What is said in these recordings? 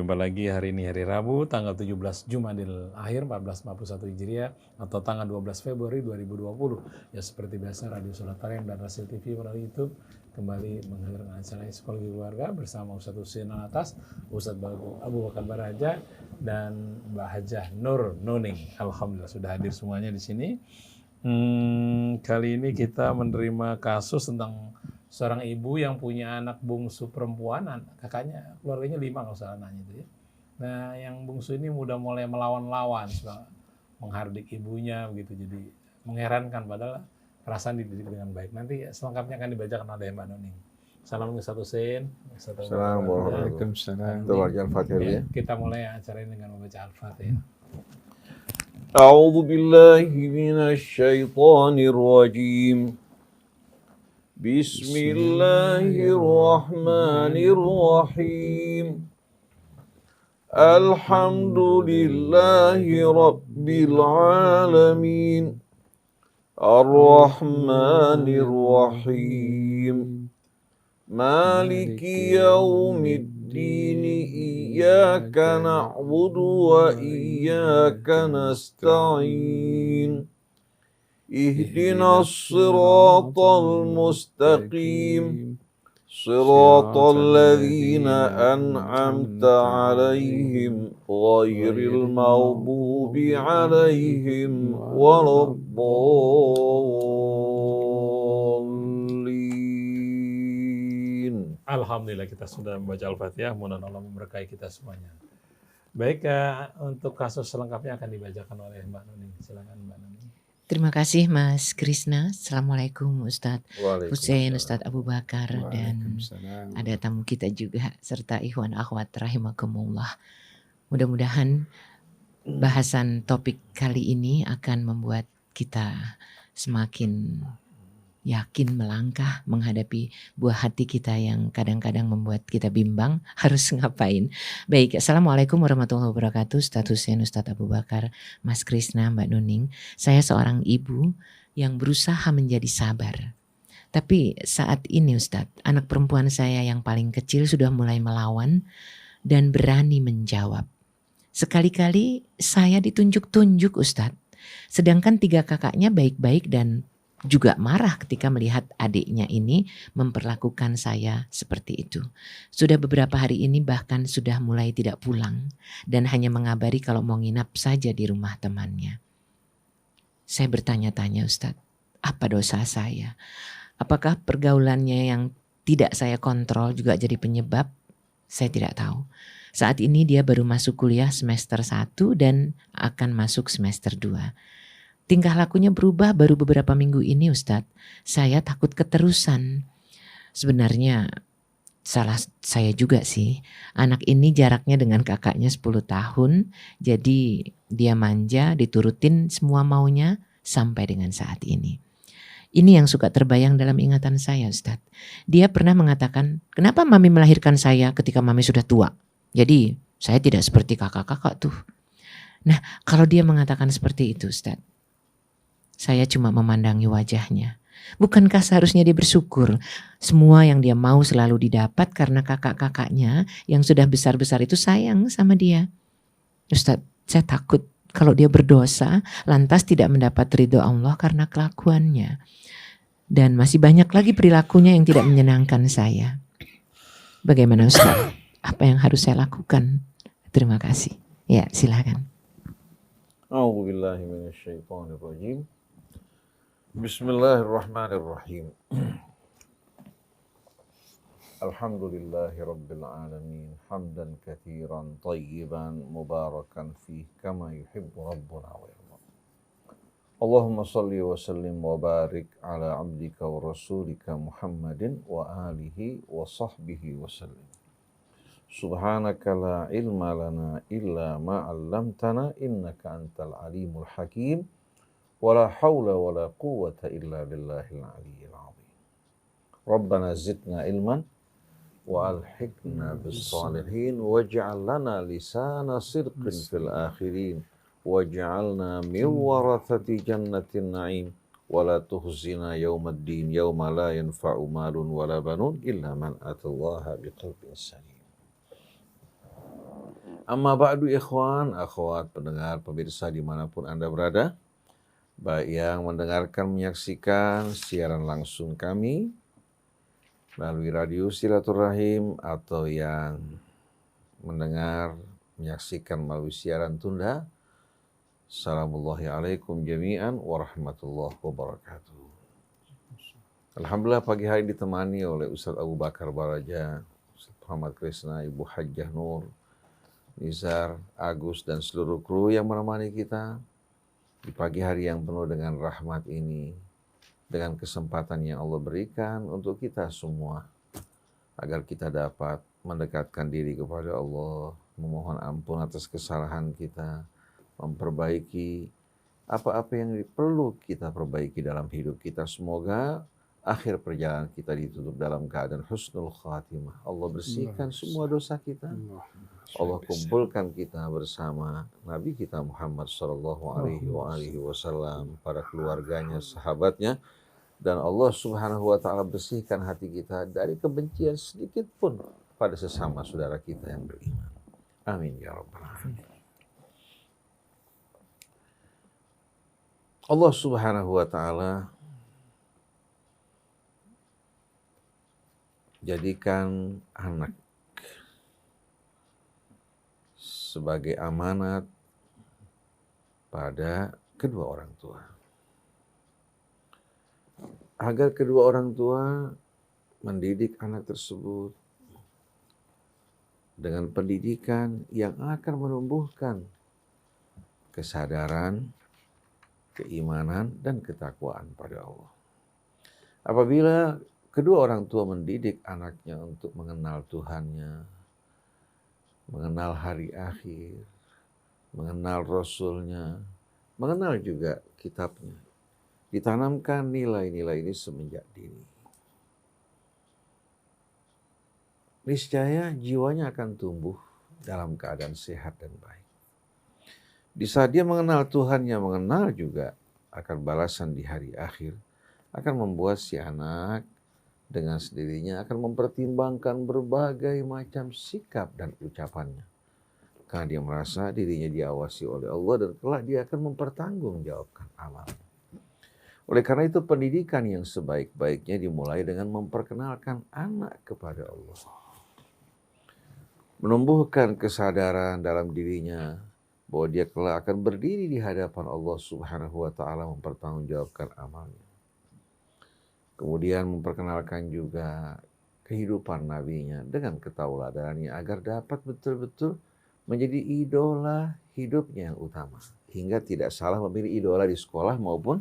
berjumpa lagi hari ini hari Rabu tanggal 17 Jumadil Akhir 1441 Hijriah atau tanggal 12 Februari 2020. Ya seperti biasa Radio Surat Tarim dan Rasil TV melalui YouTube kembali menghadirkan acara Psikologi Keluarga bersama Ustadz Husein Alatas, Ustadz Abu Bakar Baraja dan Mbak Hajah Nur Nuning. Alhamdulillah sudah hadir semuanya di sini. Kali ini kita menerima kasus tentang seorang ibu yang punya anak bungsu perempuan, kakaknya, keluarganya 5 kalau salah nanya itu ya. Nah, yang bungsu ini udah mulai melawan-lawan, menghardik ibunya begitu, jadi mengherankan padahal perasaan dididik dengan baik. Nanti selengkapnya akan dibacakan oleh Mbak Nuning. Assalamualaikum Ustadz Husein. Assalamualaikum warahmatullahi. Kita mulai acara ini dengan membaca Al-Fatihah. A'udzu billahi minasy syaithanir rajim. Bismillahirrahmanirrahim. Alhamdulillahi rabbil alamin. Ar-Rahmanir Rahim. Maliki yaumiddin. Iyyaka na'budu wa iyyaka nasta'in. Ihdinas siratal mustaqim. Siratal ladzina an'amta 'alaihim ghairil maghdubi 'alaihim waladdallin. Alhamdulillah kita sudah membaca Al-Fatihah, mudah-mudahan Allah memberkahi kita semuanya. Baik, untuk kasus selengkapnya akan dibacakan oleh Mbak Nuning. Silakan Mbak Nuning. Terima kasih Mas Krisna. Assalamualaikum Ustadz Husein, Ustadz Abu Bakar, dan ada tamu kita juga serta ikhwan akhwat rahimakumullah. Mudah-mudahan bahasan topik kali ini akan membuat kita semakin yakin melangkah menghadapi buah hati kita yang kadang-kadang membuat kita bimbang harus ngapain. Baik, Assalamualaikum warahmatullahi wabarakatuh. Ustadz Husein, Ustadz Abu Bakar, Mas Krisna, Mbak Nuning. Saya seorang ibu yang berusaha menjadi sabar. Tapi saat ini Ustadz, anak perempuan saya yang paling kecil sudah mulai melawan dan berani menjawab. Sekali-kali saya ditunjuk-tunjuk Ustadz. Sedangkan 3 kakaknya baik-baik dan juga marah ketika melihat adiknya ini memperlakukan saya seperti itu. Sudah beberapa hari ini bahkan sudah mulai tidak pulang dan hanya mengabari kalau mau nginap saja di rumah temannya. Saya bertanya-tanya Ustadz, apa dosa saya? Apakah pergaulannya yang tidak saya kontrol juga jadi penyebab? Saya tidak tahu. Saat ini dia baru masuk kuliah semester 1 dan akan masuk semester 2. Tingkah lakunya berubah baru beberapa minggu ini Ustadz. Saya takut keterusan. Sebenarnya salah saya juga sih. Anak ini jaraknya dengan kakaknya 10 tahun. Jadi dia manja, diturutin semua maunya sampai dengan saat ini. Ini yang suka terbayang dalam ingatan saya Ustadz. Dia pernah mengatakan, kenapa mami melahirkan saya ketika mami sudah tua? Jadi saya tidak seperti kakak-kakak tuh. Nah kalau dia mengatakan seperti itu Ustadz, saya cuma memandangi wajahnya. Bukankah seharusnya dia bersyukur semua yang dia mau selalu didapat karena kakak-kakaknya yang sudah besar-besar itu sayang sama dia. Ustadz, saya takut kalau dia berdosa lantas tidak mendapat ridho Allah karena kelakuannya. Dan masih banyak lagi perilakunya yang tidak menyenangkan saya. Bagaimana Ustadz? Apa yang harus saya lakukan? Terima kasih. Ya, silakan. A'udzu billahi minasy syaithanir rajim. Bismillahirrahmanirrahim. Alhamdulillahi rabbil alamin. Hamdan katsiran thayyiban mubarakan fih kama yuhibbu rabbuna wa yarda. Allahumma salli wa sallim wa barik ala abdika wa rasulika Muhammadin wa alihi wa sahbihi wa sallim. Subhanaka la ilma lana illa ma 'allamtana innaka antal alimul hakim. Wala haula wala quwwata illa billahil aliyyil azim. Rabbana zidna ilman wa alhiqna bis salihin waj'al lana lisana sidqin fil akhirin waj'alna min warathati jannatin na'im wa la tuhzina yawmaddin yawma la yanfa'u malun wala banun illa man atallaha biqalbin salim. Amma ba'du ikhwan, akhwat, pendengar, pemirsa dimanapun Anda berada, baik yang mendengarkan, menyaksikan siaran langsung kami melalui radio Silaturahim atau yang mendengar, menyaksikan melalui siaran tunda. Assalamualaikum jami'an warahmatullahi wabarakatuh. Alhamdulillah pagi hari ditemani oleh Ustaz Abu Bakar Baraja, Ustaz Muhammad Krisna, Ibu Hajjah Nur, Nizar, Agus, dan seluruh kru yang menemani kita di pagi hari yang penuh dengan rahmat ini, dengan kesempatan yang Allah berikan untuk kita semua, agar kita dapat mendekatkan diri kepada Allah, memohon ampun atas kesalahan kita, memperbaiki apa-apa yang perlu kita perbaiki dalam hidup kita. Semoga akhir perjalanan kita ditutup dalam keadaan husnul khatimah. Allah bersihkan semua dosa kita. Allah kumpulkan kita bersama Nabi kita Muhammad sallallahu alaihi wasallam, para keluarganya, sahabatnya, dan Allah Subhanahu wa taala bersihkan hati kita dari kebencian sedikit pun pada sesama saudara kita yang beriman. Amin ya rabbal alamin. Allah Subhanahu wa taala jadikan anak sebagai amanat pada kedua orang tua, agar kedua orang tua mendidik anak tersebut dengan pendidikan yang akan menumbuhkan kesadaran, keimanan, dan ketakwaan pada Allah. Apabila kedua orang tua mendidik anaknya untuk mengenal Tuhannya, mengenal hari akhir, mengenal Rasulnya, mengenal juga kitabnya, ditanamkan nilai-nilai ini semenjak dini, niscaya jiwanya akan tumbuh dalam keadaan sehat dan baik. Di saat dia mengenal Tuhannya, mengenal juga akan balasan di hari akhir, akan membuat si anak dengan sendirinya akan mempertimbangkan berbagai macam sikap dan ucapannya. Karena dia merasa dirinya diawasi oleh Allah dan kelak dia akan mempertanggungjawabkan amalnya. Oleh karena itu pendidikan yang sebaik-baiknya dimulai dengan memperkenalkan anak kepada Allah. Menumbuhkan kesadaran dalam dirinya bahwa dia kelak akan berdiri di hadapan Allah Subhanahu wa taala mempertanggungjawabkan amalnya. Kemudian memperkenalkan juga kehidupan nabinya dengan ketauladanannya agar dapat betul-betul menjadi idola hidupnya yang utama. Hingga tidak salah memilih idola di sekolah maupun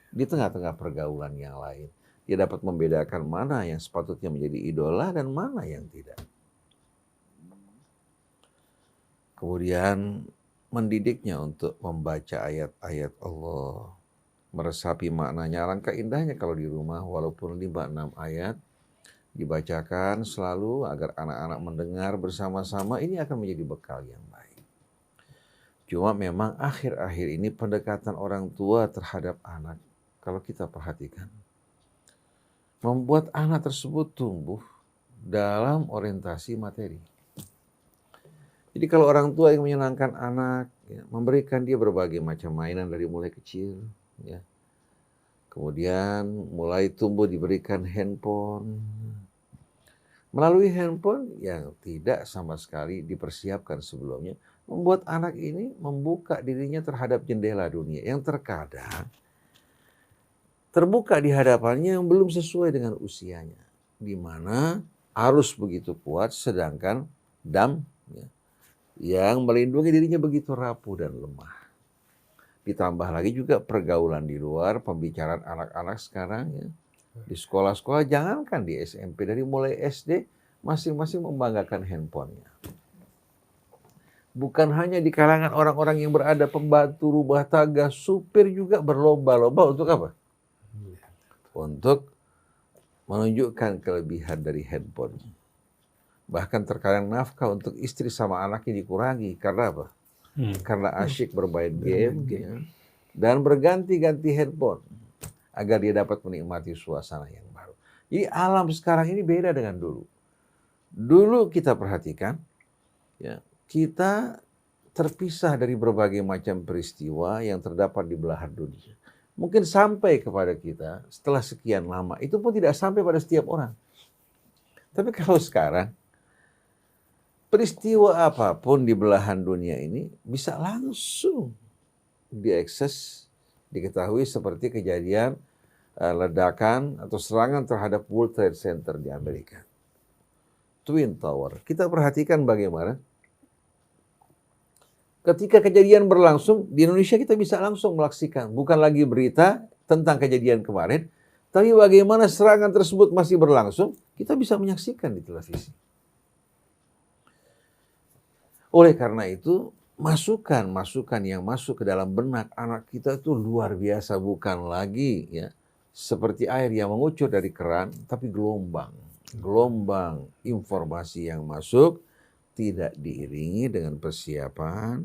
di tengah-tengah pergaulan yang lain. Dia dapat membedakan mana yang sepatutnya menjadi idola dan mana yang tidak. Kemudian mendidiknya untuk membaca ayat-ayat Allah, meresapi maknanya. Alangkah indahnya kalau di rumah walaupun 5-6 ayat dibacakan selalu agar anak-anak mendengar bersama-sama, ini akan menjadi bekal yang baik. Cuma memang akhir-akhir ini pendekatan orang tua terhadap anak, kalau kita perhatikan, membuat anak tersebut tumbuh dalam orientasi materi. Jadi kalau orang tua yang menyenangkan anak, ya, memberikan dia berbagai macam mainan dari mulai kecil, ya. Kemudian mulai tumbuh diberikan handphone. Melalui handphone yang tidak sama sekali dipersiapkan sebelumnya, membuat anak ini membuka dirinya terhadap jendela dunia yang terkadang terbuka di hadapannya yang belum sesuai dengan usianya, di mana arus begitu kuat sedangkan dam, ya, yang melindungi dirinya begitu rapuh dan lemah. Ditambah lagi juga pergaulan di luar, pembicaraan anak-anak sekarang, ya. Di sekolah-sekolah, jangankan di SMP, dari mulai SD, masing-masing membanggakan handphonenya. Bukan hanya di kalangan orang-orang yang berada, pembantu rumah tangga, supir juga berlomba-lomba untuk apa? Untuk menunjukkan kelebihan dari handphone. Bahkan terkadang nafkah untuk istri sama anaknya dikurangi. Karena apa? Karena asyik bermain game, ya, dan berganti-ganti handphone agar dia dapat menikmati suasana yang baru. Jadi alam sekarang ini beda dengan dulu. Dulu kita perhatikan, ya, kita terpisah dari berbagai macam peristiwa yang terdapat di belahan dunia. Mungkin sampai kepada kita setelah sekian lama, itu pun tidak sampai pada setiap orang. Tapi kalau sekarang, peristiwa apapun di belahan dunia ini bisa langsung diakses, diketahui seperti kejadian ledakan atau serangan terhadap World Trade Center di Amerika. Twin Tower. Kita perhatikan bagaimana ketika kejadian berlangsung, di Indonesia kita bisa langsung menyaksikan. Bukan lagi berita tentang kejadian kemarin, tapi bagaimana serangan tersebut masih berlangsung, kita bisa menyaksikan di televisi. Oleh karena itu, masukan yang masuk ke dalam benak anak kita itu luar biasa. Bukan lagi ya seperti air yang mengucur dari keran, tapi gelombang informasi yang masuk tidak diiringi dengan persiapan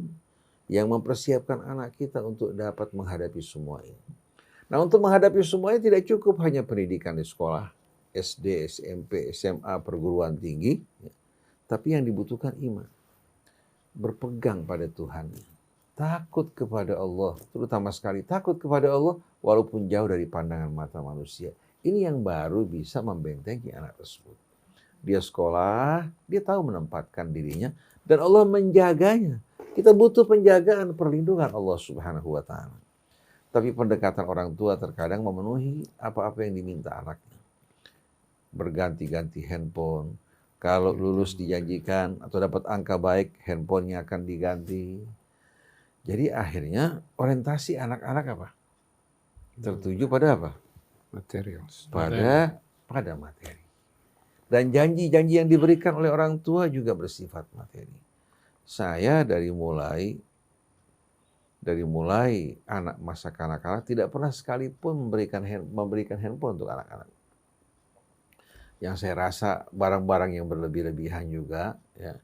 yang mempersiapkan anak kita untuk dapat menghadapi semua ini. Nah, untuk menghadapi semuanya tidak cukup hanya pendidikan di sekolah, SD, SMP, SMA, perguruan tinggi, tapi yang dibutuhkan iman. Berpegang pada Tuhan. Takut kepada Allah, terutama sekali takut kepada Allah walaupun jauh dari pandangan mata manusia. Ini yang baru bisa membentengi anak tersebut. Dia sekolah, dia tahu menempatkan dirinya, dan Allah menjaganya. Kita butuh penjagaan, perlindungan Allah Subhanahu wa Ta'ala. Tapi pendekatan orang tua terkadang memenuhi apa-apa yang diminta anaknya. Berganti-ganti handphone. Kalau lulus dijanjikan atau dapat angka baik, handphonenya akan diganti. Jadi akhirnya orientasi anak-anak apa? Tertuju pada apa? Material. Pada materi. Dan janji-janji yang diberikan oleh orang tua juga bersifat materi. Saya dari mulai anak masa kanak-kanak tidak pernah sekalipun memberikan handphone untuk anak-anak. Yang saya rasa barang-barang yang berlebih-lebihan juga, ya,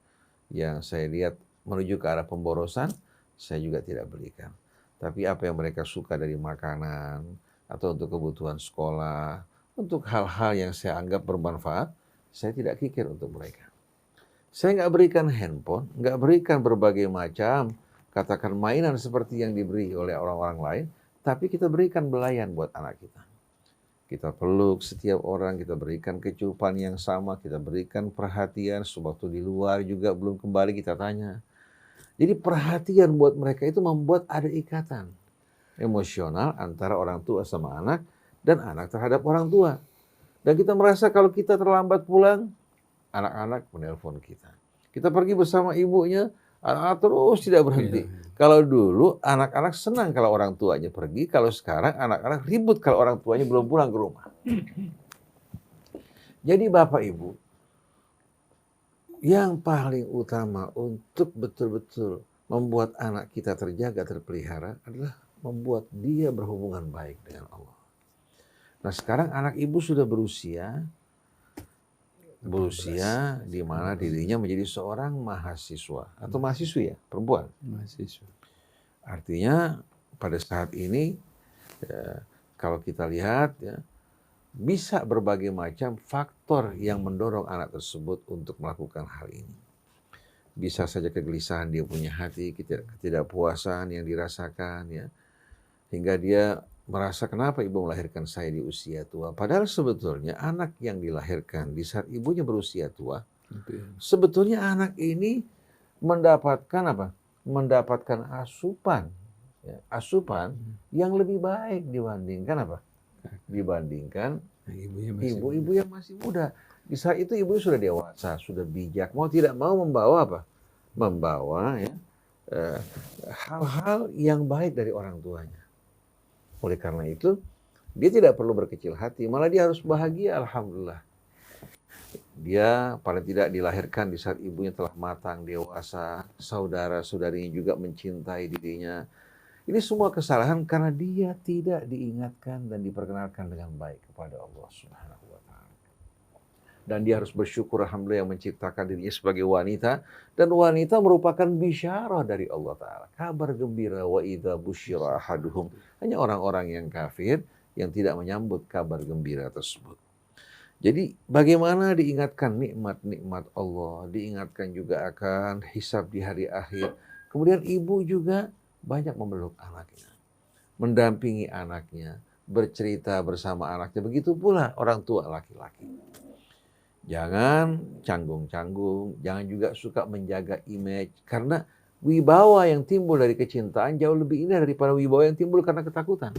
yang saya lihat menuju ke arah pemborosan, saya juga tidak berikan. Tapi apa yang mereka suka dari makanan atau untuk kebutuhan sekolah, untuk hal-hal yang saya anggap bermanfaat, saya tidak kikir untuk mereka. Saya nggak berikan handphone, nggak berikan berbagai macam, katakan mainan seperti yang diberi oleh orang-orang lain, tapi kita berikan belayan buat anak kita. Kita peluk setiap orang, kita berikan kecupan yang sama, kita berikan perhatian, sewaktu di luar juga belum kembali kita tanya. Jadi perhatian buat mereka itu membuat ada ikatan emosional antara orang tua sama anak dan anak terhadap orang tua. Dan kita merasa kalau kita terlambat pulang, anak-anak menelpon kita. Kita pergi bersama ibunya, anak-anak terus tidak berhenti. Kalau dulu anak-anak senang kalau orang tuanya pergi, kalau sekarang anak-anak ribut kalau orang tuanya belum pulang ke rumah. Jadi Bapak Ibu, yang paling utama untuk betul-betul membuat anak kita terjaga, terpelihara adalah membuat dia berhubungan baik dengan Allah. Nah sekarang anak ibu sudah berusia di mana dirinya menjadi seorang mahasiswa atau mahasiswi ya, perempuan. Mahasiswa. Artinya pada saat ini kalau kita lihat ya, bisa berbagai macam faktor yang mendorong anak tersebut untuk melakukan hal ini. Bisa saja kegelisahan dia punya hati, ketidakpuasan yang dirasakan ya, hingga dia merasa kenapa ibu melahirkan saya di usia tua. Padahal sebetulnya anak yang dilahirkan di saat ibunya berusia tua, sebetulnya anak ini mendapatkan apa? Mendapatkan asupan, ya, asupan yang lebih baik dibandingkan apa? Dibandingkan ibu-ibu yang masih muda. Di saat itu ibu sudah dewasa, sudah bijak, mau tidak mau membawa apa? Membawa ya, hal-hal yang baik dari orang tuanya. Oleh karena itu, dia tidak perlu berkecil hati, malah dia harus bahagia, alhamdulillah. Dia paling tidak dilahirkan di saat ibunya telah matang, dewasa, saudara-saudarinya juga mencintai dirinya. Ini semua kesalahan karena dia tidak diingatkan dan diperkenalkan dengan baik kepada Allah Subhanahu wa Ta'ala. Dan dia harus bersyukur alhamdulillah yang menciptakan dirinya sebagai wanita, dan wanita merupakan bisyarah dari Allah Ta'ala. Kabar gembira, wa idza busyira ahaduhum. Hanya orang-orang yang kafir yang tidak menyambut kabar gembira tersebut. Jadi bagaimana diingatkan nikmat-nikmat Allah, diingatkan juga akan hisab di hari akhir. Kemudian ibu juga banyak memeluk anaknya, mendampingi anaknya, bercerita bersama anaknya. Begitu pula orang tua laki-laki. Jangan canggung-canggung, jangan juga suka menjaga image. Karena wibawa yang timbul dari kecintaan jauh lebih indah daripada wibawa yang timbul karena ketakutan.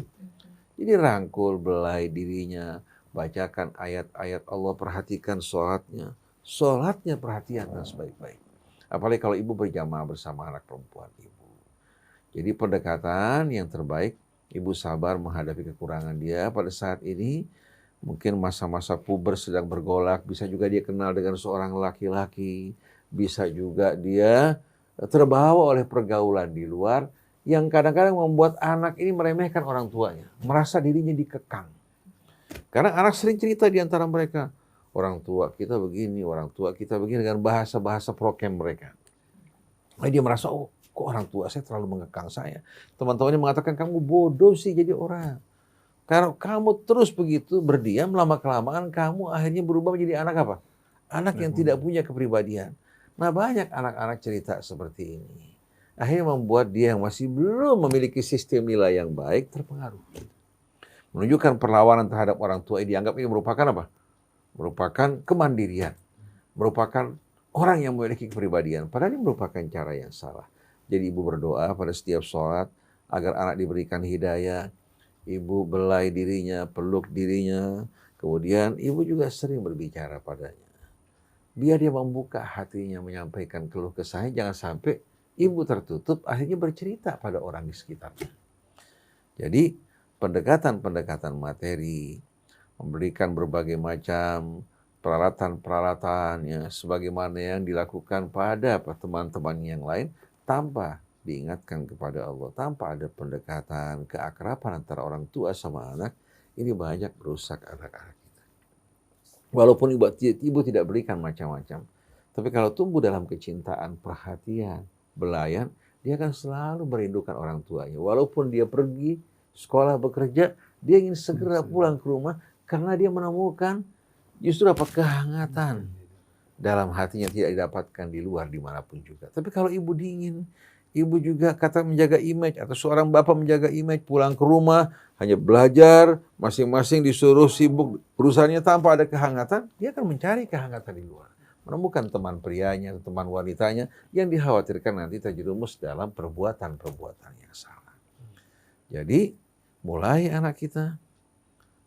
Jadi rangkul, belai dirinya, bacakan ayat-ayat Allah, perhatikan sholatnya. Sholatnya perhatikan sebaik-baik. Apalagi kalau ibu berjamaah bersama anak perempuan ibu. Jadi pendekatan yang terbaik, ibu sabar menghadapi kekurangan dia pada saat ini. Mungkin masa-masa puber sedang bergolak, bisa juga dia kenal dengan seorang laki-laki, bisa juga dia terbawa oleh pergaulan di luar, yang kadang-kadang membuat anak ini meremehkan orang tuanya, merasa dirinya dikekang. Karena anak sering cerita di antara mereka, orang tua kita begini, orang tua kita begini, dengan bahasa-bahasa prokem mereka. Nah, dia merasa, oh kok orang tua saya terlalu mengekang saya. Teman-temannya mengatakan, kamu bodoh sih jadi orang. Kalau kamu terus begitu berdiam, lama-kelamaan kamu akhirnya berubah menjadi anak apa? Anak yang tidak punya kepribadian. Nah, banyak anak-anak cerita seperti ini. Akhirnya membuat dia yang masih belum memiliki sistem nilai yang baik terpengaruh. Menunjukkan perlawanan terhadap orang tua ini dianggap ini merupakan apa? Merupakan kemandirian. Merupakan orang yang memiliki kepribadian. Padahal ini merupakan cara yang salah. Jadi ibu berdoa pada setiap sholat agar anak diberikan hidayah. Ibu belai dirinya, peluk dirinya. Kemudian ibu juga sering berbicara padanya. Biar dia membuka hatinya, menyampaikan keluh kesahnya. Jangan sampai ibu tertutup, akhirnya bercerita pada orang di sekitarnya. Jadi pendekatan-pendekatan materi, memberikan berbagai macam peralatan-peralatan ya, sebagaimana yang dilakukan pada teman-teman yang lain, tanpa diingatkan kepada Allah, tanpa ada pendekatan, keakraban antara orang tua sama anak, ini banyak merusak anak-anak kita. Walaupun ibu tidak berikan macam-macam, tapi kalau tumbuh dalam kecintaan, perhatian, belayan, dia akan selalu merindukan orang tuanya. Walaupun dia pergi sekolah, bekerja, dia ingin segera pulang ke rumah karena dia menemukan justru kehangatan dalam hatinya tidak didapatkan di luar dimanapun juga. Tapi kalau ibu dingin, ibu juga kata menjaga image, atau seorang bapak menjaga image, pulang ke rumah hanya belajar, masing-masing disuruh sibuk perusahaannya tanpa ada kehangatan, dia akan mencari kehangatan di luar. Menemukan teman prianya, teman wanitanya yang dikhawatirkan nanti terjerumus dalam perbuatan-perbuatan yang salah. Jadi, mulai anak kita,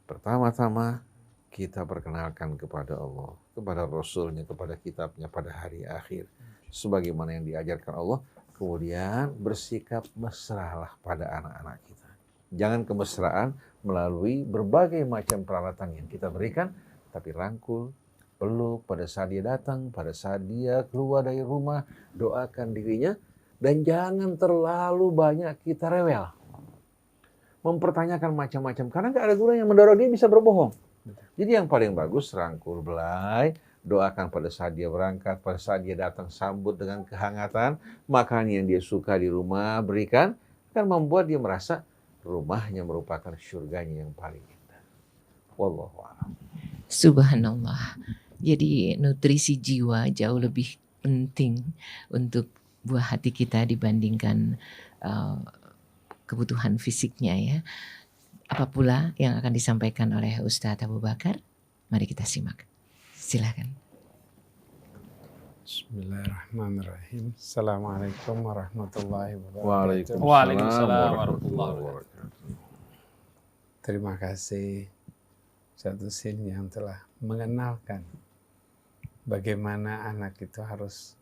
pertama-tama kita perkenalkan kepada Allah, kepada Rasulnya, kepada kitabnya pada hari akhir. Sebagaimana yang diajarkan Allah, kemudian bersikap mesralah pada anak-anak kita. Jangan kemesraan melalui berbagai macam peralatan yang kita berikan, tapi rangkul, peluk pada saat dia datang, pada saat dia keluar dari rumah, doakan dirinya, dan jangan terlalu banyak kita rewel. Mempertanyakan macam-macam, karena nggak ada guru yang mendorong dia bisa berbohong. Jadi yang paling bagus rangkul belai, doakan pada saat dia berangkat, pada saat dia datang sambut dengan kehangatan, makan yang dia suka di rumah berikan, akan membuat dia merasa rumahnya merupakan surganya yang paling indah. Wallahu a'lam. Subhanallah. Jadi nutrisi jiwa jauh lebih penting untuk buah hati kita dibandingkan kebutuhan fisiknya ya. Apa pula yang akan disampaikan oleh Ustadz Abu Bakar? Mari kita simak. Silakan. Bismillahirrahmanirrahim. Assalamualaikum warahmatullahi wabarakatuh. Waalaikumsalam warahmatullahi wabarakatuh. Terima kasih Ustadz Husin yang telah mengenalkan bagaimana anak itu harus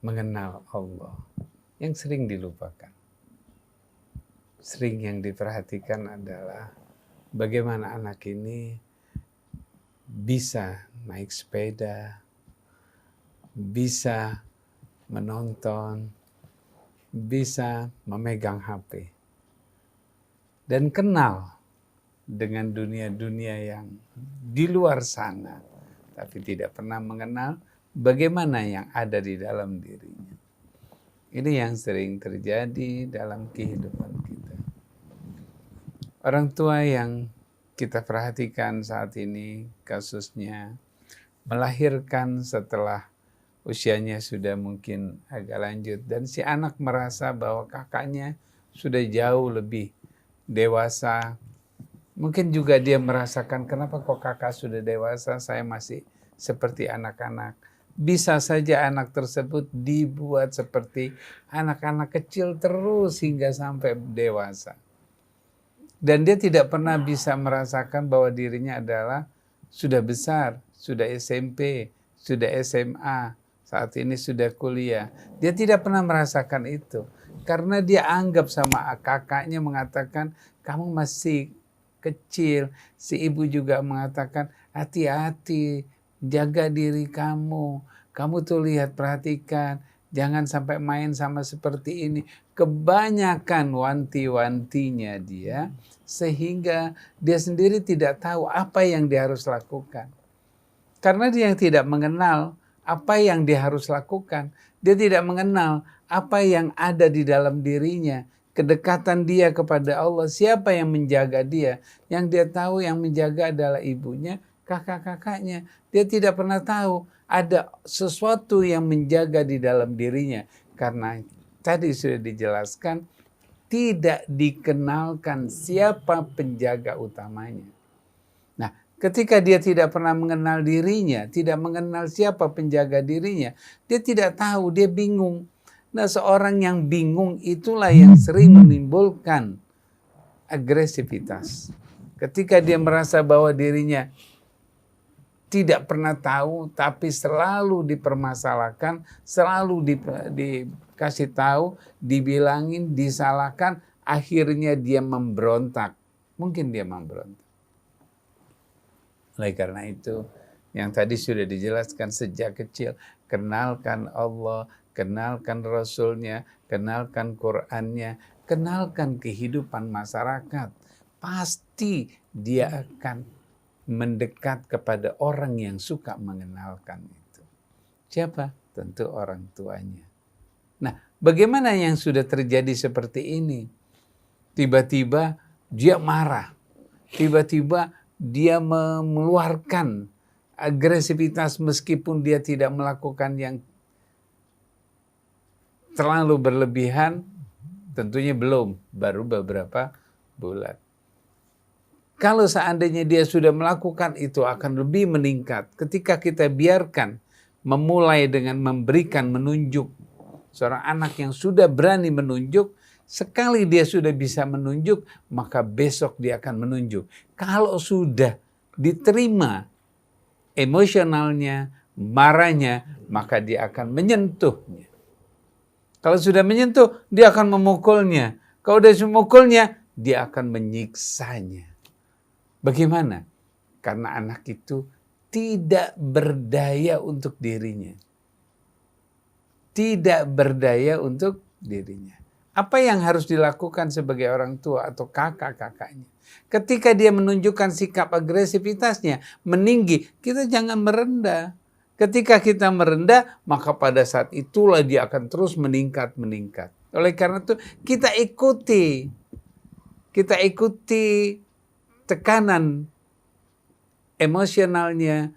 mengenal Allah yang sering dilupakan. Sering yang diperhatikan adalah bagaimana anak ini bisa naik sepeda, bisa menonton, bisa memegang HP, dan kenal dengan dunia-dunia yang di luar sana, tapi tidak pernah mengenal bagaimana yang ada di dalam dirinya. Ini yang sering terjadi dalam kehidupan kita. Orang tua yang kita perhatikan saat ini kasusnya melahirkan setelah usianya sudah mungkin agak lanjut, dan si anak merasa bahwa kakaknya sudah jauh lebih dewasa. Mungkin juga dia merasakan, kenapa kok kakak sudah dewasa, saya masih seperti anak-anak. Bisa saja anak tersebut dibuat seperti anak-anak kecil terus hingga sampai dewasa. Dan dia tidak pernah bisa merasakan bahwa dirinya adalah sudah besar, sudah SMP, sudah SMA, saat ini sudah kuliah. Dia tidak pernah merasakan itu. Karena dia anggap sama kakaknya mengatakan, kamu masih kecil. Si ibu juga mengatakan, hati-hati, jaga diri kamu. Kamu tuh lihat, perhatikan. Jangan sampai main sama seperti ini. Kebanyakan wanti-wantinya dia, sehingga dia sendiri tidak tahu apa yang dia harus lakukan. Karena dia tidak mengenal apa yang dia harus lakukan. Dia tidak mengenal apa yang ada di dalam dirinya. Kedekatan dia kepada Allah, siapa yang menjaga dia. Yang dia tahu yang menjaga adalah ibunya, kakak-kakaknya. Dia tidak pernah tahu ada sesuatu yang menjaga di dalam dirinya. Karena tadi sudah dijelaskan, tidak dikenalkan siapa penjaga utamanya. Nah, ketika dia tidak pernah mengenal dirinya, tidak mengenal siapa penjaga dirinya, dia tidak tahu, dia bingung. Nah, seorang yang bingung itulah yang sering menimbulkan agresivitas. Ketika dia merasa bahwa dirinya tidak pernah tahu, tapi selalu dipermasalahkan, selalu dikasih tahu, dibilangin, disalahkan, akhirnya dia memberontak. Mungkin dia memberontak. Oleh karena itu, yang tadi sudah dijelaskan sejak kecil, kenalkan Allah, kenalkan Rasulnya, kenalkan Qur'annya, kenalkan kehidupan masyarakat. Pasti dia akan mendekat kepada orang yang suka mengenalkan itu. Siapa? Tentu orang tuanya. Nah, bagaimana yang sudah terjadi seperti ini? Tiba-tiba dia marah. Tiba-tiba dia mengeluarkan agresivitas meskipun dia tidak melakukan yang terlalu berlebihan. Tentunya belum, baru beberapa bulan. Kalau seandainya dia sudah melakukan itu akan lebih meningkat. Ketika kita biarkan memulai dengan memberikan, menunjuk. Seorang anak yang sudah berani menunjuk, sekali dia sudah bisa menunjuk, maka besok dia akan menunjuk. Kalau sudah diterima emosionalnya, marahnya, maka dia akan menyentuhnya. Kalau sudah menyentuh, dia akan memukulnya. Kalau dia memukulnya, dia akan menyiksanya. Bagaimana? Karena anak itu tidak berdaya untuk dirinya. Tidak berdaya untuk dirinya. Apa yang harus dilakukan sebagai orang tua atau kakak-kakaknya? Ketika dia menunjukkan sikap agresivitasnya meninggi, kita jangan merendah. Ketika kita merendah, maka pada saat itulah dia akan terus meningkat. Oleh karena itu, kita ikuti tekanan emosionalnya,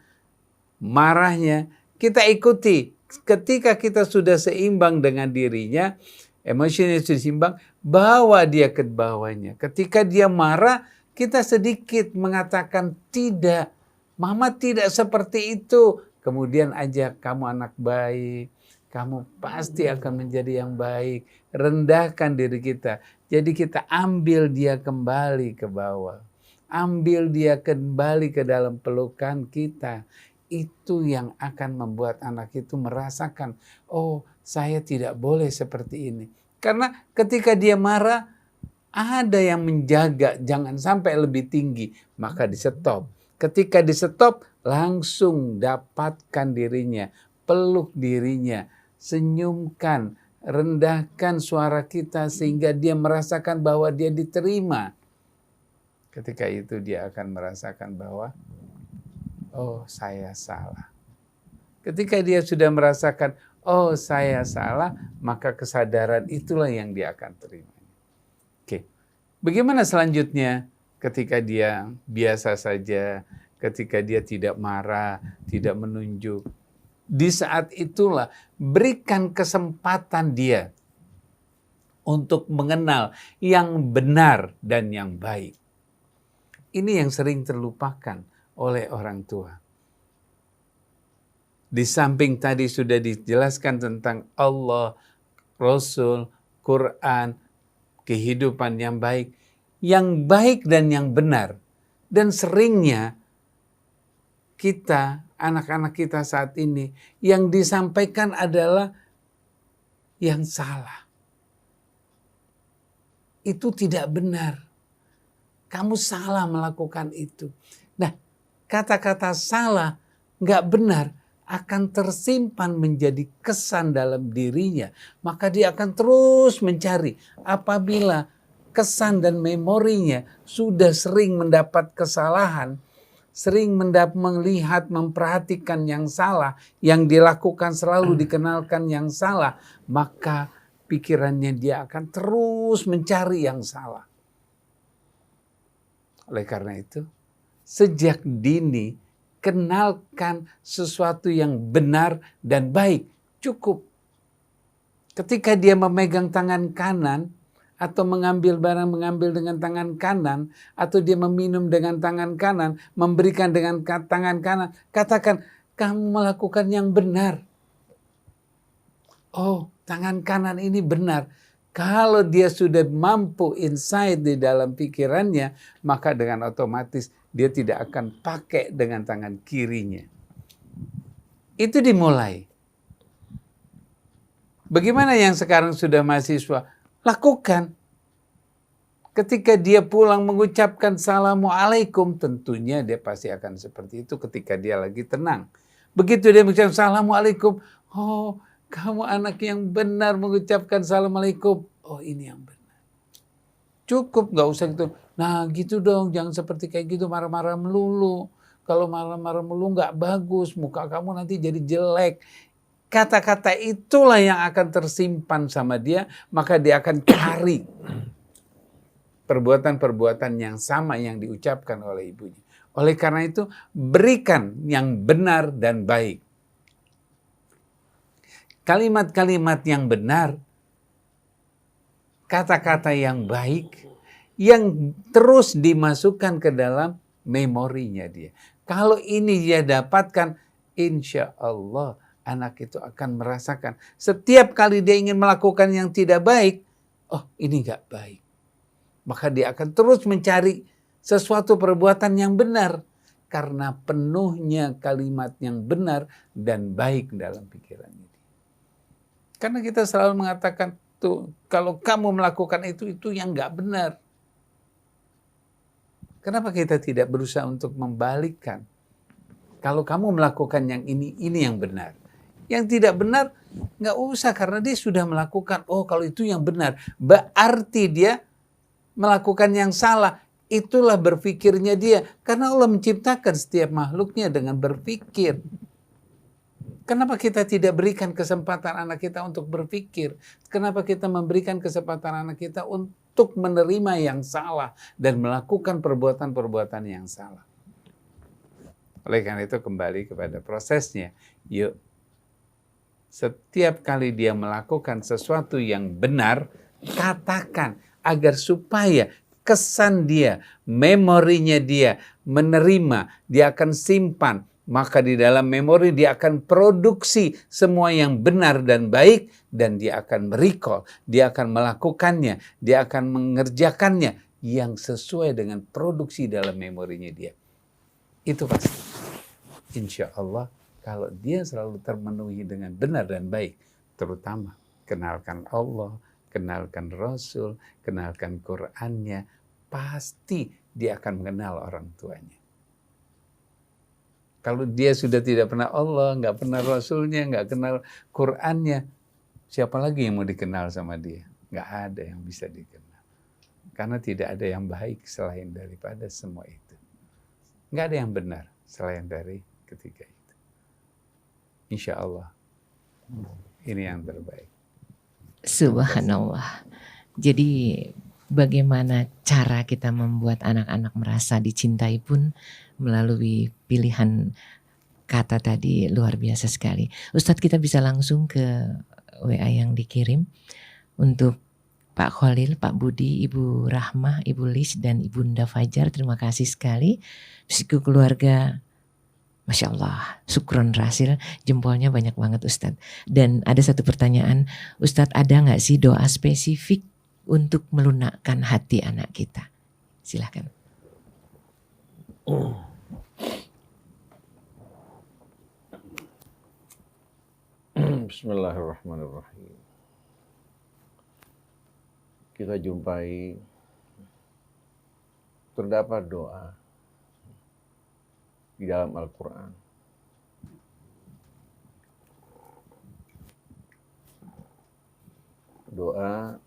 marahnya, kita ikuti. Ketika kita sudah seimbang dengan dirinya, emosinya sudah seimbang, bawa dia ke bawahnya. Ketika dia marah, kita sedikit mengatakan tidak, mama tidak seperti itu. Kemudian ajak, kamu anak baik, kamu pasti akan menjadi yang baik. Rendahkan diri kita. Jadi kita ambil dia kembali ke bawah. Ambil dia kembali ke dalam pelukan kita. Itu yang akan membuat anak itu merasakan, oh saya tidak boleh seperti ini. Karena ketika dia marah, ada yang menjaga jangan sampai lebih tinggi. Maka di stop. Ketika di stop, langsung dapatkan dirinya. Peluk dirinya. Senyumkan. Rendahkan suara kita sehingga dia merasakan bahwa dia diterima. Ketika itu dia akan merasakan bahwa, oh saya salah. Ketika dia sudah merasakan, oh saya salah, maka kesadaran itulah yang dia akan terima. Oke, bagaimana selanjutnya? ketika dia biasa saja, ketika dia tidak marah, tidak menunjuk. Di saat itulah berikan kesempatan dia untuk mengenal yang benar dan yang baik. Ini yang sering terlupakan oleh orang tua. Di samping tadi sudah dijelaskan tentang Allah, Rasul, Quran, kehidupan yang baik dan yang benar. Dan seringnya kita, anak-anak kita saat ini, yang disampaikan adalah yang salah. Itu tidak benar. Kamu salah melakukan itu. Nah, kata-kata salah, nggak benar, akan tersimpan menjadi kesan dalam dirinya. Maka dia akan terus mencari. Apabila kesan dan memorinya sudah sering mendapat kesalahan, sering melihat, memperhatikan yang salah, yang dilakukan selalu dikenalkan yang salah, maka pikirannya dia akan terus mencari yang salah. Oleh karena itu, sejak dini, kenalkan sesuatu yang benar dan baik. Cukup. Ketika dia memegang tangan kanan, atau mengambil dengan tangan kanan, atau dia meminum dengan tangan kanan, memberikan dengan tangan kanan, katakan, kamu melakukan yang benar. Oh, tangan kanan ini benar. Kalau dia sudah mampu insight di dalam pikirannya, maka dengan otomatis dia tidak akan pakai dengan tangan kirinya. Itu dimulai. Bagaimana yang sekarang sudah mahasiswa? Lakukan. Ketika dia pulang mengucapkan Assalamualaikum, tentunya dia pasti akan seperti itu ketika dia lagi tenang. Begitu dia mengucapkan Assalamualaikum, oh, kamu anak yang benar mengucapkan Assalamualaikum. Oh, ini yang benar. Cukup, gak usah gitu. Nah gitu dong, jangan seperti kayak gitu marah-marah melulu. Kalau marah-marah melulu gak bagus, muka kamu nanti jadi jelek. Kata-kata itulah yang akan tersimpan sama dia, maka dia akan cari perbuatan-perbuatan yang sama yang diucapkan oleh ibunya. Oleh karena itu, berikan yang benar dan baik. Kalimat-kalimat yang benar, kata-kata yang baik, yang terus dimasukkan ke dalam memorinya dia. Kalau ini dia dapatkan, insya Allah anak itu akan merasakan. Setiap kali dia ingin melakukan yang tidak baik, oh ini gak baik. Maka dia akan terus mencari sesuatu perbuatan yang benar. Karena penuhnya kalimat yang benar dan baik dalam pikirannya. Karena kita selalu mengatakan, tuh kalau kamu melakukan itu yang nggak benar. Kenapa kita tidak berusaha untuk membalikkan? Kalau kamu melakukan yang ini yang benar. Yang tidak benar, nggak usah karena dia sudah melakukan. Oh kalau itu yang benar, berarti dia melakukan yang salah. Itulah berpikirnya dia. Karena Allah menciptakan setiap makhluknya dengan berpikir. Kenapa kita tidak berikan kesempatan anak kita untuk berpikir? Kenapa kita memberikan kesempatan anak kita untuk menerima yang salah dan melakukan perbuatan-perbuatan yang salah? Oleh karena itu kembali kepada prosesnya. Yuk, setiap kali dia melakukan sesuatu yang benar, katakan agar supaya kesan dia, memorinya dia menerima, dia akan simpan. Maka di dalam memori dia akan produksi semua yang benar dan baik dan dia akan merecall, dia akan melakukannya, dia akan mengerjakannya yang sesuai dengan produksi dalam memorinya dia. Itu pasti. Insya Allah kalau dia selalu terpenuhi dengan benar dan baik, terutama kenalkan Allah, kenalkan Rasul, kenalkan Qur'annya, pasti dia akan mengenal orang tuanya. Kalau dia sudah tidak pernah Allah, nggak pernah Rasulnya, nggak kenal Qur'annya, siapa lagi yang mau dikenal sama dia? Nggak ada yang bisa dikenal. Karena tidak ada yang baik selain daripada semua itu. Nggak ada yang benar selain dari ketiga itu. Insya Allah, ini yang terbaik. Subhanallah. Jadi bagaimana cara kita membuat anak-anak merasa dicintai pun melalui pilihan kata tadi luar biasa sekali. Ustadz, kita bisa langsung ke WA yang dikirim untuk Pak Khalil, Pak Budi, Ibu Rahmah, Ibu Lis, dan Ibunda Fajar. Terima kasih sekali. Bisiku keluarga, Masya Allah, syukron Rasil, jempolnya banyak banget Ustadz. Dan ada satu pertanyaan, Ustadz, ada gak sih doa spesifik untuk melunakkan hati anak kita? Silahkan. Bismillahirrahmanirrahim. Kita jumpai terdapat doa di dalam Al-Quran. Doa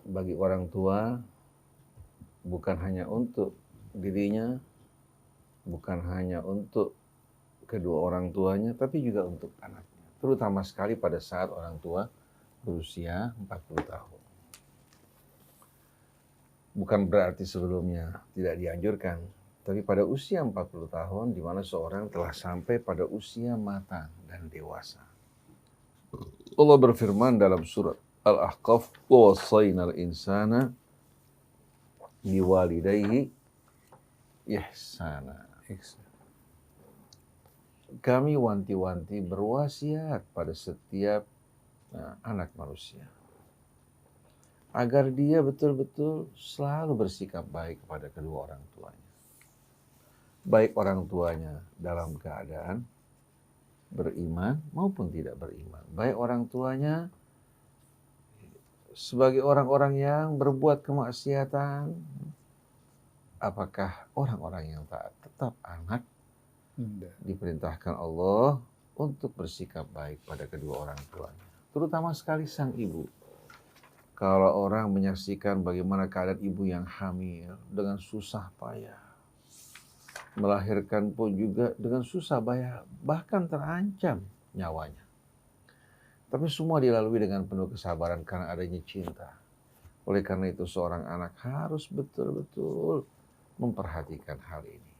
bagi orang tua bukan hanya untuk dirinya, bukan hanya untuk kedua orang tuanya, tapi juga untuk anaknya. Terutama sekali pada saat orang tua berusia 40 tahun. Bukan berarti sebelumnya tidak dianjurkan, tapi pada usia 40 tahun di mana seorang telah sampai pada usia matang dan dewasa. Allah berfirman dalam surat Al-Ahqaf, "Wa wassaynal insana biwalidayhi ihsana." Kami wanti-wanti berwasiat pada setiap anak manusia agar dia betul-betul selalu bersikap baik kepada kedua orang tuanya. Baik orang tuanya dalam keadaan beriman maupun tidak beriman. Baik orang tuanya sebagai orang-orang yang berbuat kemaksiatan, apakah orang-orang yang taat. Tetap anak diperintahkan Allah untuk bersikap baik pada kedua orang tuanya. Terutama sekali sang ibu. Kalau orang menyaksikan bagaimana keadaan ibu yang hamil dengan susah payah, melahirkan pun juga dengan susah payah, bahkan terancam nyawanya. Tapi semua dilalui dengan penuh kesabaran karena adanya cinta. Oleh karena itu seorang anak harus betul-betul memperhatikan hal ini.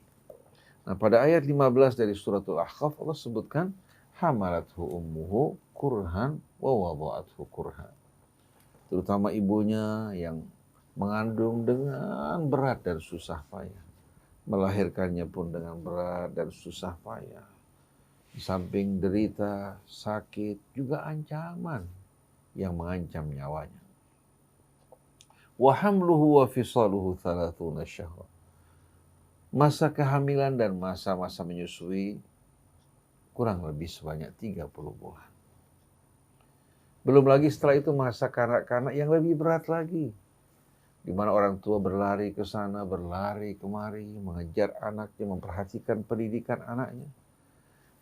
Nah, pada ayat 15 dari suratul Ahqaf Allah sebutkan hamalathu ummuhu kurhan wa wada'athu kurhan. Terutama ibunya yang mengandung dengan berat dan susah payah. Melahirkannya pun dengan berat dan susah payah. Di samping derita, sakit, juga ancaman yang mengancam nyawanya. Wa hamluhu wa fisaluhu 30 syahra. Masa kehamilan dan masa-masa menyusui kurang lebih sebanyak 30 bulan. Belum lagi setelah itu masa kanak-kanak yang lebih berat lagi. Di mana orang tua berlari ke sana, berlari kemari, mengejar anaknya, memperhatikan pendidikan anaknya.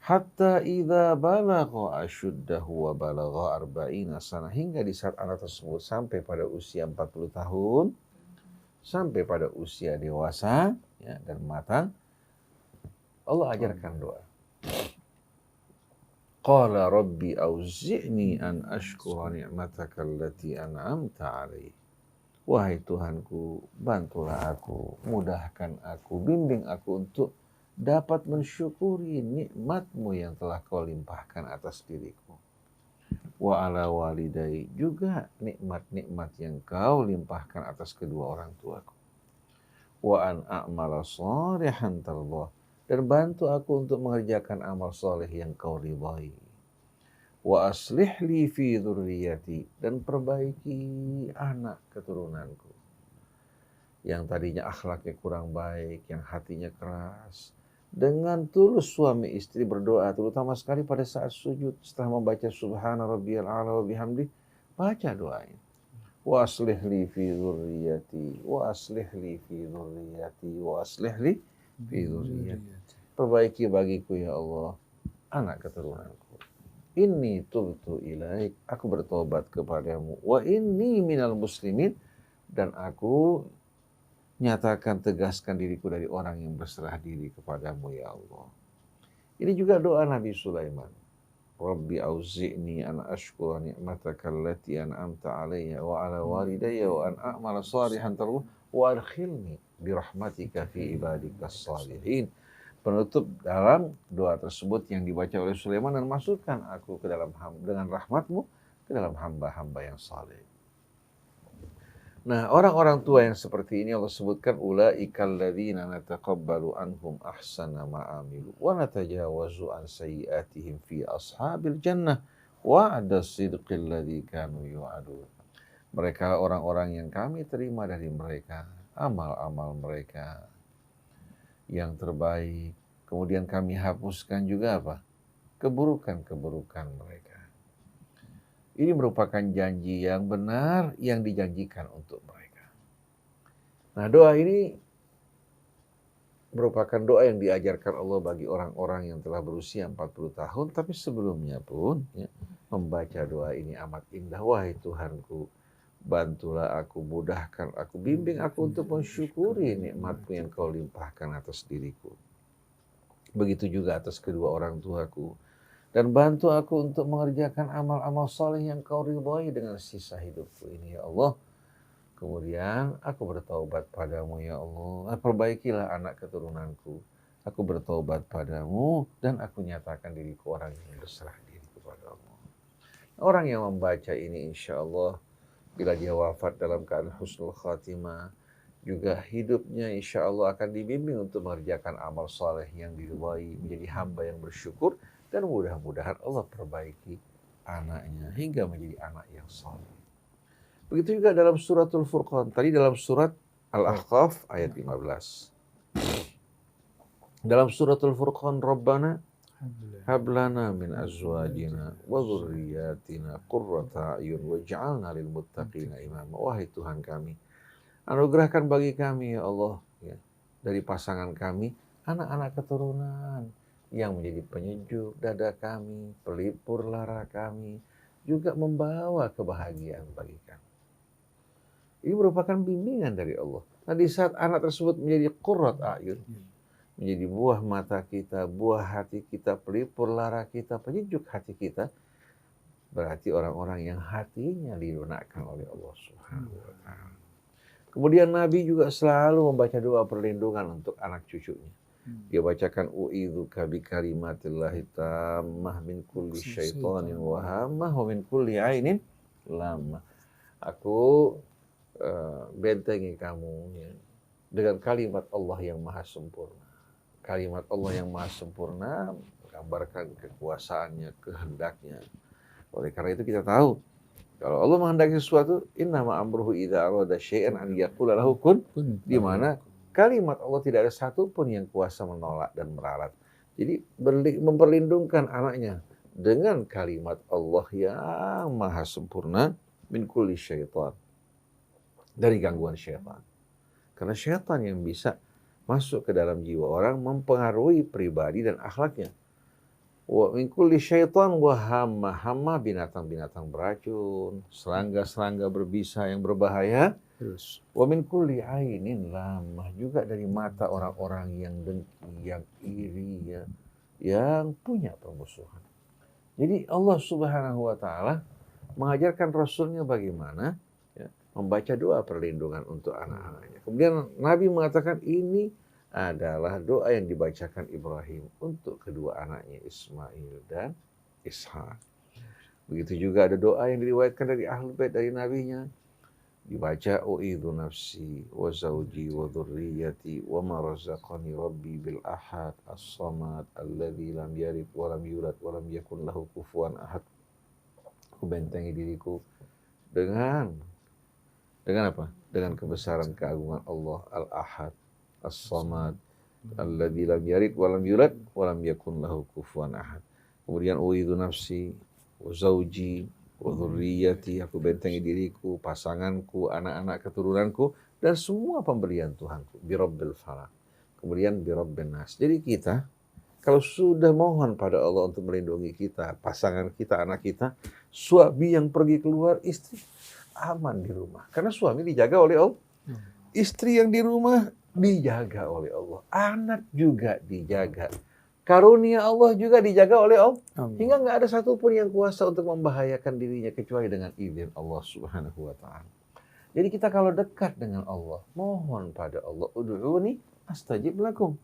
Hatta idza balagha ashuddahu wa balagha 40 sana, hingga di saat anak tersebut sampai pada usia 40 tahun, sampai pada usia dewasa ya, dan matang, Allah ajarkan doa. Qala rabbi auzi'ni an ashkura ni'mataka allati an'amta 'alaihi. Wahai Tuhanku, bantulah aku, mudahkan aku, bimbing aku untuk dapat mensyukuri nikmat-Mu yang telah Kau limpahkan atas diriku. Wa ala walidai, juga nikmat-nikmat yang Kau limpahkan atas kedua orang tuaku. Wa an a'mala shalihan tardah, dan bantu aku untuk mengerjakan amal soleh yang Kau ridhai. Wa aslih li fi dzurriyyati, dan perbaiki anak keturunanku yang tadinya akhlaknya kurang baik, yang hatinya keras. Dengan tulus suami istri berdoa, terutama sekali pada saat sujud setelah membaca subhana rabbiyal a'la wa bihamdi, baca doa ini. Wa aslih li fi dzurriyyati wa aslih li fi dzurriyyati wa aslih li fi dzurriyyati. Perbaiki bagiku ya Allah anak keturunanku. Inni tubtu ilaik, aku bertobat kepadamu. Wa inni minal muslimin, dan aku nyatakan, tegaskan diriku dari orang yang berserah diri kepadamu ya Allah. Ini juga doa Nabi Sulaiman. Rabbi auzi'ni an ashkura ni'mataka allati an'amta alayya wa ala walidayya wa an a'mala salihan tardah wa adkhilni birahmatika fi ibadikas salihin. Penutup dalam doa tersebut yang dibaca oleh Sulaiman, dan masukkan aku ke dalam dengan rahmatmu ke dalam hamba-hamba yang saleh. Nah, orang-orang tua yang seperti ini Allah sebutkan ulaikal ladzina nataqabbalu anhum ahsana ma amilu wa natajawazu an sayyi'atihim fi ashabil jannah wa'ada sidqil ladzi kanu yu'adun. Mereka orang-orang yang kami terima dari mereka amal-amal mereka yang terbaik, kemudian kami hapuskan juga apa? Keburukan-keburukan mereka. Ini merupakan janji yang benar yang dijanjikan untuk mereka. Nah, doa ini merupakan doa yang diajarkan Allah bagi orang-orang yang telah berusia 40 tahun, tapi sebelumnya pun ya, membaca doa ini amat indah. Wahai Tuhanku, bantulah aku, mudahkan aku, bimbing aku untuk mensyukuri nikmat-Mu yang Kau limpahkan atas diriku. Begitu juga atas kedua orang tuaku. Dan bantu aku untuk mengerjakan amal-amal saleh yang Kau ridhai dengan sisa hidupku ini, ya Allah. Kemudian aku bertaubat padamu, ya Allah. Perbaikilah anak keturunanku. Aku bertaubat padamu dan aku nyatakan diriku orang yang berserah diri kepadamu. Orang yang membaca ini insya Allah, bila dia wafat dalam keadaan husnul khatimah, juga hidupnya insya Allah akan dibimbing untuk mengerjakan amal saleh yang diridhai, menjadi hamba yang bersyukur. Dan mudah-mudahan Allah perbaiki anaknya hingga menjadi anak yang saleh. Begitu juga dalam suratul Furqan. Tadi dalam surat Al-Ahqaf ayat 15. Dalam suratul Furqan, Rabbana hablana min azwajina wa dzurriyyatina qurrata a'yun waj'alna lil muttaqina imama. Wahai Tuhan kami, anugerahkan bagi kami, ya Allah, ya, dari pasangan kami anak-anak keturunan yang menjadi penyejuk dada kami, pelipur lara kami, juga membawa kebahagiaan bagi kami. Ini merupakan bimbingan dari Allah. Nah, di saat anak tersebut menjadi qurrat a'yun, menjadi buah mata kita, buah hati kita, pelipur lara kita, penyejuk hati kita, berarti orang-orang yang hatinya dilunakkan oleh Allah Subhanahu wa Ta'ala. Kemudian Nabi juga selalu membaca doa perlindungan untuk anak cucunya. Dia bacakan u'idzuka bi kalimatillahi tammah min kulli syaitanin wa hammah wa min kulli ainin lamah. Aku bentengi kamu ya, dengan kalimat Allah yang maha sempurna. Kalimat Allah yang maha sempurna menggambarkan kekuasaannya, kehendaknya. Oleh karena itu kita tahu kalau Allah menghendaki sesuatu, innama amruhu idza arada syai'an an yaqula lahu kun, di mana kalimat Allah tidak ada satupun yang kuasa menolak dan meralat. Jadi memperlindungkan anaknya dengan kalimat Allah yang maha sempurna min kulli syaitan, dari gangguan syaitan. Karena syaitan yang bisa masuk ke dalam jiwa orang mempengaruhi pribadi dan akhlaknya. Wa min kulli syaitan wa hamma binatang-binatang beracun, serangga-serangga berbisa yang berbahaya. Wa min kulli ainin lamah, juga dari mata orang-orang yang dengki, yang iri, ya, yang punya permusuhan. Jadi Allah Subhanahu wa Ta'ala mengajarkan Rasulnya bagaimana ya, membaca doa perlindungan untuk anak-anaknya. Kemudian Nabi mengatakan ini adalah doa yang dibacakan Ibrahim untuk kedua anaknya Ismail dan Ishak. Begitu juga ada doa yang diriwayatkan dari Ahlul Bait, dari nabinya. Dibaca u'idzu nafsi wa zawji wa dzurriyyati wa ma razaqani rabbi bil ahad as-samad alladzi lam yalid wa lam yulad wa lam yakul lahu kufuwan ahad. Aku bentengi diriku dengan apa? Dengan kebesaran keagungan Allah Al-Ahad As-Samad alladzi lam yalid wa lam yulad wa lam yakun lahu kufuwan ahad. Kemudian u'idzu nafsi wa zawji wa dzurriyyati, aku bentengi diriku, pasanganku, anak-anak keturunanku, dan semua pemberian Tuhanku. Birabbil falaq. Kemudian birabbin nas. Jadi kita kalau sudah mohon pada Allah untuk melindungi kita, pasangan kita, anak kita, suami yang pergi keluar, istri aman di rumah. Karena suami dijaga oleh Allah. Istri yang di rumah dijaga oleh Allah. Anak juga dijaga. Karunia Allah juga dijaga oleh Allah. Hingga nggak ada satupun yang kuasa untuk membahayakan dirinya kecuali dengan izin Allah Subhanahu wa Ta'ala. Jadi kita kalau dekat dengan Allah, mohon pada Allah, ud'uni astajib lakum.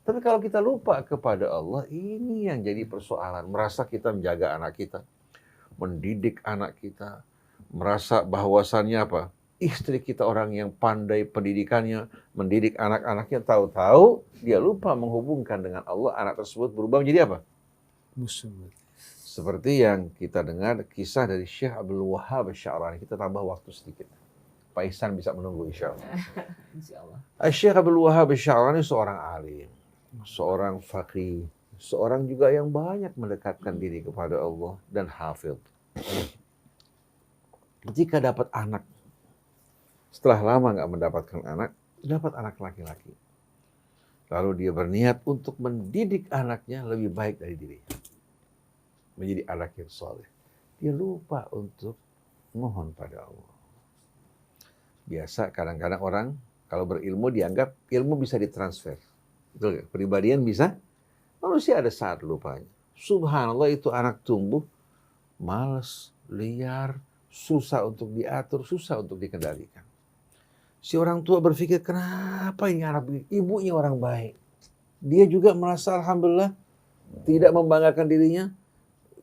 Tapi kalau kita lupa kepada Allah, ini yang jadi persoalan. Merasa kita menjaga anak kita, mendidik anak kita, merasa bahwasannya apa? Istri kita orang yang pandai pendidikannya, mendidik anak-anaknya, tahu-tahu dia lupa menghubungkan dengan Allah, anak tersebut berubah menjadi apa? Musuh. Seperti yang kita dengar kisah dari Syekh Abdul Wahhab Asy-Sya'rani. Kita tambah waktu sedikit. Pak Ihsan bisa menunggu insya Allah. Syekh Abdul Wahhab Asy-Sya'rani seorang alim, seorang faqih, seorang juga yang banyak mendekatkan diri kepada Allah dan hafidh. Ketika dapat anak, setelah lama nggak mendapatkan anak, dapat anak laki-laki. Lalu dia berniat untuk mendidik anaknya lebih baik dari dirinya. Menjadi anak yang soleh. Dia lupa untuk mohon pada Allah. Biasa kadang-kadang orang kalau berilmu dianggap ilmu bisa ditransfer. Betul gak? Kepribadian bisa, manusia ada saat lupanya. Subhanallah, itu anak tumbuh, malas, liar, susah untuk diatur, susah untuk dikendalikan. Si orang tua berpikir, kenapa ini anak begini? Ibunya orang baik. Dia juga merasa alhamdulillah tidak membanggakan dirinya.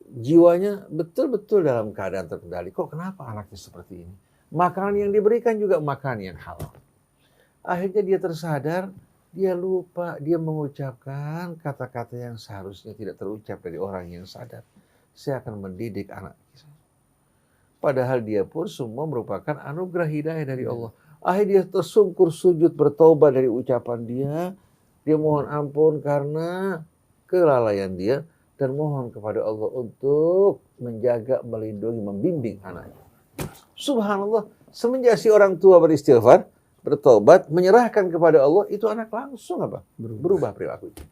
Jiwanya betul-betul dalam keadaan terkendali. Kok kenapa anaknya seperti ini? Makanan yang diberikan juga makanan yang halal. Akhirnya dia tersadar, dia lupa, dia mengucapkan kata-kata yang seharusnya tidak terucap dari orang yang sadar. Saya akan mendidik anak saya. Padahal dia pun semua merupakan anugerah hidayah dari Allah. Akhirnya dia tersungkur sujud bertobat dari ucapan dia. Dia mohon ampun karena kelalaian dia. Dan mohon kepada Allah untuk menjaga, melindungi, membimbing anaknya. Subhanallah, semenjak si orang tua beristighfar, bertobat, menyerahkan kepada Allah, itu anak langsung apa? Berubah perilakunya.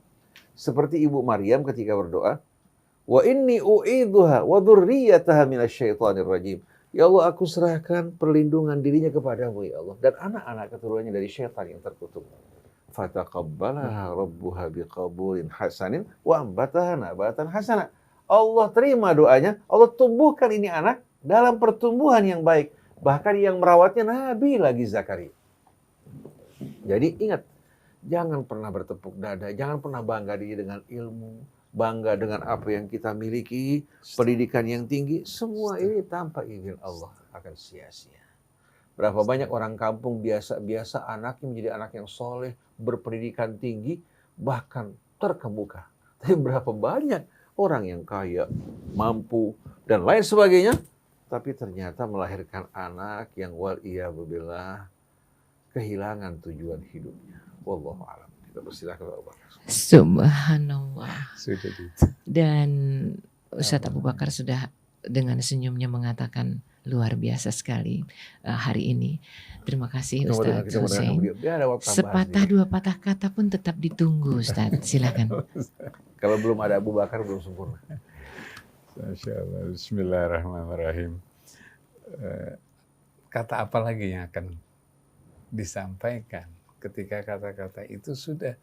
Seperti Ibu Maryam ketika berdoa, wa inni u'idzuha wa dzurriyyataha minasyaitonir rajim. Ya Allah, aku serahkan perlindungan dirinya kepadamu, ya Allah. Dan anak-anak keturunannya dari syaitan yang terkutuk. Fataqabbalaha rabbuha biqabulin hasanin wa ambataha nabatan hasana. Allah terima doanya, Allah tumbuhkan ini anak dalam pertumbuhan yang baik. Bahkan yang merawatnya Nabi lagi Zakaria. Jadi ingat, jangan pernah bertepuk dada, jangan pernah bangga diri dengan ilmu, bangga dengan apa yang kita miliki, pendidikan yang tinggi, semua ini tanpa izin Allah akan sia-sia. Berapa banyak orang kampung biasa-biasa anaknya menjadi anak yang soleh, berpendidikan tinggi, bahkan terkemuka. Tapi berapa banyak orang yang kaya, mampu, dan lain sebagainya, tapi ternyata melahirkan anak yang wal'iyadzubillah kehilangan tujuan hidupnya. Wallahu a'lam. Kita persilakan Abu Bakar. Subhanallah. Sudah gitu. Dan Ustadz Abu Bakar sudah dengan senyumnya mengatakan luar biasa sekali hari ini. Terima kasih Ustadz Hussein. Sepatah dua patah kata pun tetap ditunggu Ustadz. Silakan. Kalau belum ada Abu Bakar belum sempurna. Masya Allah. Bismillahirrahmanirrahim. Kata apa lagi yang akan disampaikan ketika kata-kata itu sudah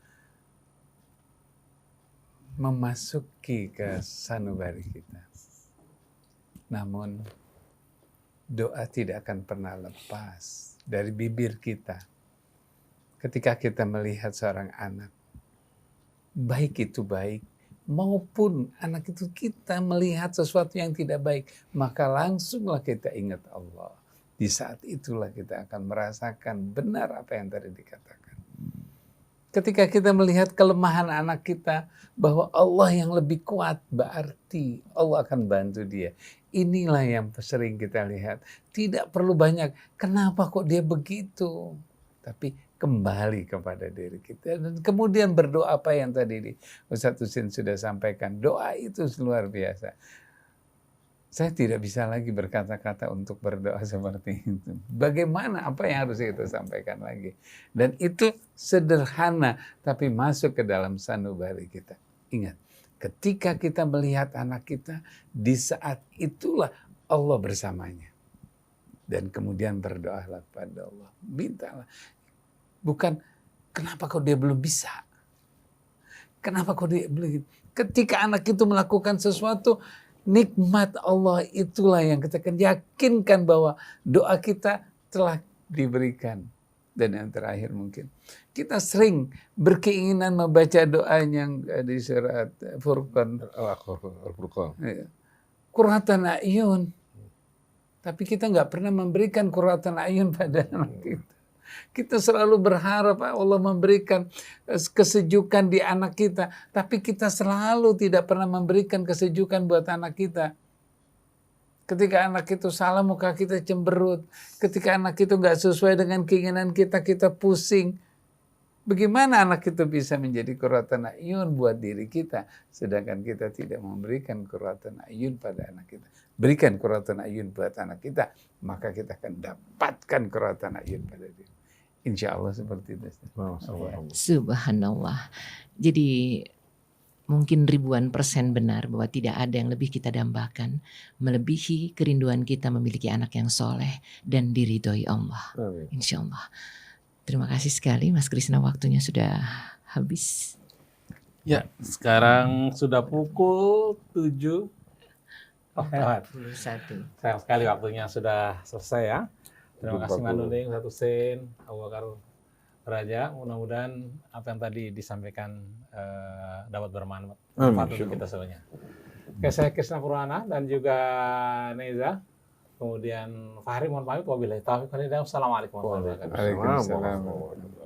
memasuki ke sanubari kita. Namun doa tidak akan pernah lepas dari bibir kita. Ketika kita melihat seorang anak, baik itu baik, maupun anak itu kita melihat sesuatu yang tidak baik, maka langsunglah kita ingat Allah. Di saat itulah kita akan merasakan benar apa yang tadi dikatakan. Ketika kita melihat kelemahan anak kita, bahwa Allah yang lebih kuat, berarti Allah akan bantu dia. Inilah yang sering kita lihat. Tidak perlu banyak, kenapa kok dia begitu? Tapi kembali kepada diri kita. Dan kemudian berdoa apa yang tadi Ustadz Husin sudah sampaikan. Doa itu luar biasa. Saya tidak bisa lagi berkata-kata untuk berdoa seperti itu. Bagaimana, apa yang harus kita sampaikan lagi. Dan itu sederhana, tapi masuk ke dalam sanubari kita. Ingat, ketika kita melihat anak kita, di saat itulah Allah bersamanya. Dan kemudian berdoalah pada Allah. Mintalah. Bukan, kenapa kok dia belum bisa? Kenapa kok dia begitu? Ketika anak itu melakukan sesuatu, nikmat Allah itulah yang kita akan yakinkan bahwa doa kita telah diberikan. Dan yang terakhir mungkin, kita sering berkeinginan membaca doa yang di surat Furqan. Qurratan a'yun. Tapi kita nggak pernah memberikan qurratan a'yun pada anak kita. Kita selalu berharap Allah memberikan kesejukan di anak kita. Tapi kita selalu tidak pernah memberikan kesejukan buat anak kita. Ketika anak itu salah, muka kita cemberut. Ketika anak itu nggak sesuai dengan keinginan kita, kita pusing. Bagaimana anak itu bisa menjadi qurratan a'yun buat diri kita, sedangkan kita tidak memberikan qurratan a'yun pada anak kita. Berikan qurratan a'yun buat anak kita, maka kita akan dapatkan qurratan a'yun pada diri. Insya Allah seperti itu. Subhanallah. Jadi mungkin ribuan persen benar bahwa tidak ada yang lebih kita dambakan melebihi kerinduan kita memiliki anak yang soleh dan diridhoi Allah. Insya Allah. Terima kasih sekali Mas Krisna, waktunya sudah habis. Ya, sekarang sudah pukul 7. Lewat. 21. Sayang sekali waktunya sudah selesai ya. Terima kasih Mbak Nuning, Ustaz Hussein, Abu Bakar Raja. Mudah-mudahan apa yang tadi disampaikan dapat bermanfaat untuk kita semuanya. Oke, saya Krisna Purwana dan juga Neza. Kemudian Fahri, mohon pamit. Wabillahi taufiq wal hidayah. Wassalamualaikum warahmatullahi wabarakatuh. Waalaikumsalam.